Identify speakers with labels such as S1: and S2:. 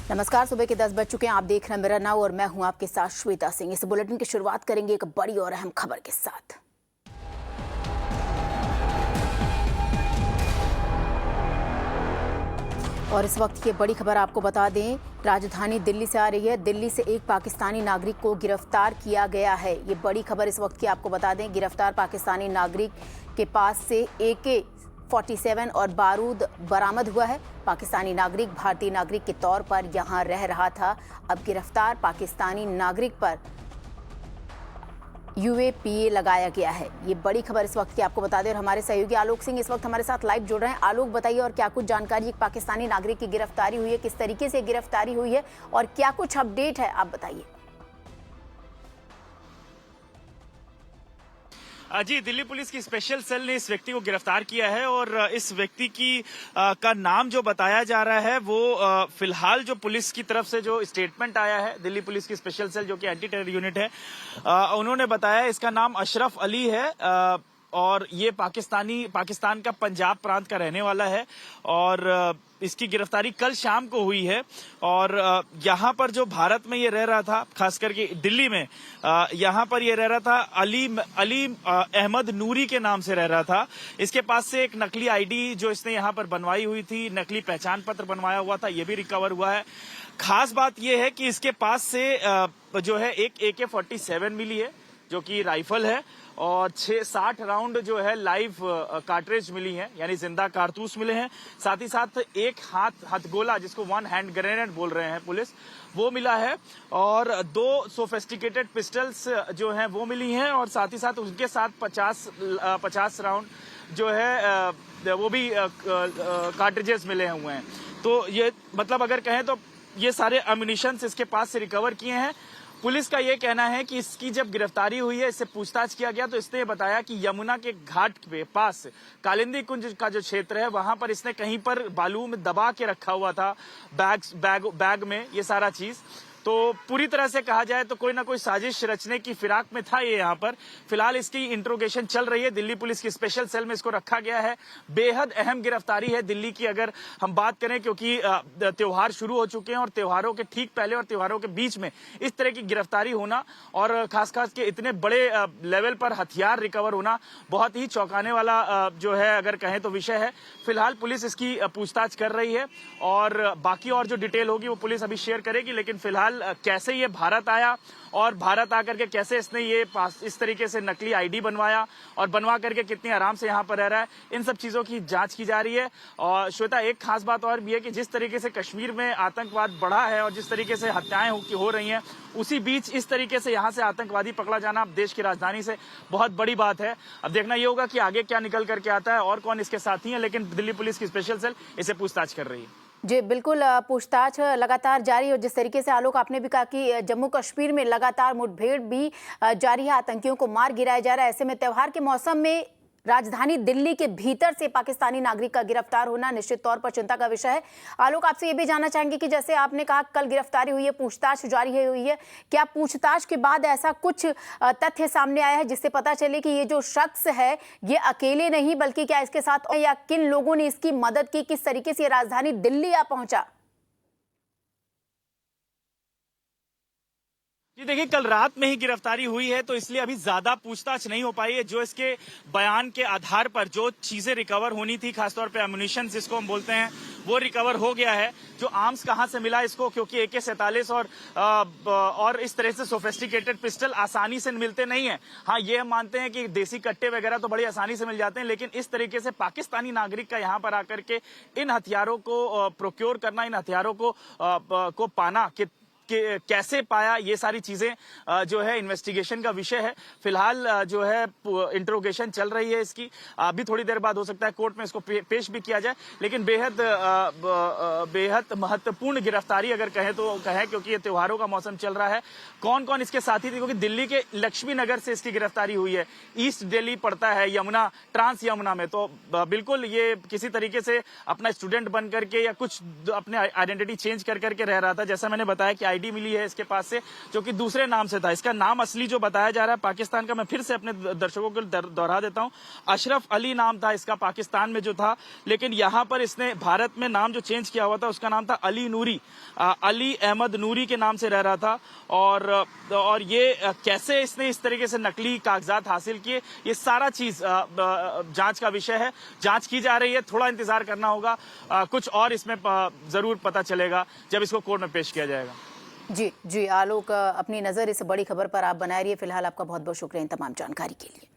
S1: नमस्कार। सुबह के 10 बज चुके हैं। आप देख रहे हैं मिरर नाउ और मैं हूं आपके साथ श्वेता सिंह। इस बुलेटिन की शुरुआत करेंगे एक बड़ी और अहम खबर के साथ। और इस वक्त की बड़ी खबर आपको बता दें, राजधानी दिल्ली से आ रही है। दिल्ली से एक पाकिस्तानी नागरिक को गिरफ्तार किया गया है। ये बड़ी खबर इस वक्त की आपको बता दें। गिरफ्तार पाकिस्तानी नागरिक के पास से AK-47 और बारूद बरामद हुआ है। पाकिस्तानी नागरिक भारतीय नागरिक के तौर पर यहां रह रहा था। अब गिरफ्तार पाकिस्तानी नागरिक पर UAPA लगाया गया है। ये बड़ी खबर इस वक्त की आपको बता दें। और हमारे सहयोगी आलोक सिंह इस वक्त हमारे साथ लाइव जुड़ रहे हैं। आलोक, बताइए और क्या कुछ जानकारी, एक पाकिस्तानी नागरिक की गिरफ्तारी हुई है, किस तरीके से गिरफ्तारी हुई है और क्या कुछ अपडेट है, आप बताइए।
S2: जी, दिल्ली पुलिस की स्पेशल सेल ने इस व्यक्ति को गिरफ्तार किया है और इस व्यक्ति का नाम जो बताया जा रहा है वो फिलहाल जो पुलिस की तरफ से जो स्टेटमेंट आया है, दिल्ली पुलिस की स्पेशल सेल जो कि एंटी टेरर यूनिट है, उन्होंने बताया इसका नाम अशरफ अली है और ये पाकिस्तान का पंजाब प्रांत का रहने वाला है और इसकी गिरफ्तारी कल शाम को हुई है। और यहाँ पर जो भारत में ये रह रहा था, खास करके दिल्ली में यहाँ पर ये रह रहा था, अली अहमद नूरी के नाम से रह रहा था। इसके पास से एक नकली ID जो इसने यहाँ पर बनवाई हुई थी, नकली पहचान पत्र बनवाया हुआ था, ये भी रिकवर हुआ है। खास बात यह है कि इसके पास से जो है एक AK-47 मिली है जो कि राइफल है और 60 राउंड जो है लाइव कार्ट्रिज मिली है, यानी जिंदा कारतूस मिले हैं। साथ ही साथ एक हथगोला जिसको वन हैंड ग्रेनेड बोल रहे हैं पुलिस, वो मिला है और 2 सोफिस्टिकेटेड पिस्टल्स जो हैं वो मिली हैं और साथ ही साथ उनके साथ 50 राउंड जो है वो भी कार्ट्रिजेस मिले हुए हैं। तो ये मतलब अगर कहें तो ये सारे अम्युनिशंस इसके पास से रिकवर किए हैं। पुलिस का ये कहना है कि इसकी जब गिरफ्तारी हुई है, इससे पूछताछ किया गया तो इसने बताया कि यमुना के घाट के पास कालिंदी कुंज का जो क्षेत्र है वहां पर इसने कहीं पर बालू में दबा के रखा हुआ था, बैग में ये सारा चीज। तो पूरी तरह से कहा जाए तो कोई ना कोई साजिश रचने की फिराक में था ये यहाँ पर। फिलहाल इसकी इंट्रोगेशन चल रही है। दिल्ली पुलिस की स्पेशल सेल में इसको रखा गया है। बेहद अहम गिरफ्तारी है दिल्ली की अगर हम बात करें, क्योंकि त्योहार शुरू हो चुके हैं और त्योहारों के ठीक पहले और त्योहारों के बीच में इस तरह की गिरफ्तारी होना और खास के इतने बड़े लेवल पर हथियार रिकवर होना बहुत ही चौंकाने वाला जो है अगर कहें तो विषय है। फिलहाल पुलिस इसकी पूछताछ कर रही है और बाकी और जो डिटेल होगी वो पुलिस अभी शेयर करेगी। लेकिन फिलहाल कैसे ये भारत आया और भारत आकर के कैसे इसने ये इस तरीके से नकली ID बनवाया और बनवा करके कितनी आराम से यहाँ पर रह रहा है, इन सब चीजों की जांच की जा रही है। और श्वेता, एक खास बात और भी है कि जिस तरीके से कश्मीर में आतंकवाद बढ़ा है और जिस तरीके से हत्याएं हो रही हैं, उसी बीच इस तरीके से यहाँ से आतंकवादी पकड़ा जाना देश की राजधानी से बहुत बड़ी बात है। अब देखना ये होगा कि आगे क्या निकल करके आता है और कौन इसके साथी हैं, लेकिन दिल्ली पुलिस की स्पेशल सेल इसे पूछताछ कर रही है।
S1: जी बिल्कुल, पूछताछ लगातार जारी है और जिस तरीके से आलोक आपने भी कहा कि जम्मू कश्मीर में लगातार मुठभेड़ भी जारी है, आतंकियों को मार गिराया जा रहा है। ऐसे में त्योहार के मौसम में राजधानी दिल्ली के भीतर से पाकिस्तानी नागरिक का गिरफ्तार होना निश्चित तौर पर चिंता का विषय है। आलोक, आपसे ये भी जानना चाहेंगे कि जैसे आपने कहा कल गिरफ्तारी हुई है, पूछताछ जारी हुई है, क्या पूछताछ के बाद ऐसा कुछ तथ्य सामने आया है जिससे पता चले कि ये जो शख्स है ये अकेले नहीं बल्कि क्या इसके साथ या किन लोगों ने इसकी मदद की, किस तरीके से राजधानी दिल्ली आ पहुंचा?
S2: जी देखिए, कल रात में ही गिरफ्तारी हुई है तो इसलिए अभी ज्यादा पूछताछ नहीं हो पाई है। जो इसके बयान के आधार पर जो चीजें रिकवर होनी थी, खासतौर पे एम्युनिशन जिसको हम बोलते हैं, वो रिकवर हो गया है। जो आर्म्स कहां से मिला इसको, क्योंकि AK-47 और इस तरह से सोफिस्टिकेटेड पिस्टल आसानी से मिलते नहीं है। हाँ, ये हम मानते हैं कि देसी कट्टे वगैरह तो बड़ी आसानी से मिल जाते हैं, लेकिन इस तरीके से पाकिस्तानी नागरिक का यहाँ पर आकर के इन हथियारों को प्रोक्योर करना, इन हथियारों को पाना कैसे पाया, ये सारी चीजें जो है इन्वेस्टिगेशन का विषय है। फिलहाल जो है इंट्रोगेशन चल रही है इसकी। अभी थोड़ी देर बाद हो सकता है कोर्ट में इसको पेश भी किया जाए। लेकिन बेहद महत्वपूर्ण गिरफ्तारी अगर कहें तो कहें, क्योंकि ये त्योहारों का मौसम चल रहा है। कौन कौन इसके साथी थे, क्योंकि दिल्ली के लक्ष्मी नगर से इसकी गिरफ्तारी हुई है। ईस्ट दिल्ली पड़ता है यमुना, ट्रांस यमुना में। तो बिल्कुल ये किसी तरीके से अपना स्टूडेंट बन करके या कुछ अपने आइडेंटिटी चेंज कर करके रह रहा था। जैसा मैंने बताया कि आईडी मिली है इसके पास से, जो कि दूसरे नाम से था। इसका नाम असली जो बताया जा रहा है पाकिस्तान का, मैं फिर से अपने दर्शकों को दोहरा देता हूं, अशरफ अली नाम था इसका पाकिस्तान में जो था, लेकिन यहां पर इसने भारत में नाम जो चेंज किया हुआ था उसका नाम था अली नूरी, अली अहमद नूरी के नाम से रह रहा था। और ये कैसे इसने इस तरीके से नकली कागजात हासिल किए, ये सारा चीज जांच का विषय है, जांच की जा रही है। थोड़ा इंतजार करना होगा, कुछ और इसमें जरूर पता चलेगा जब इसको कोर्ट में पेश किया जाएगा।
S1: जी जी आलोक, अपनी नजर इस बड़ी खबर पर आप बनाए रहिए। फिलहाल आपका बहुत बहुत शुक्रिया इन तमाम जानकारी के लिए।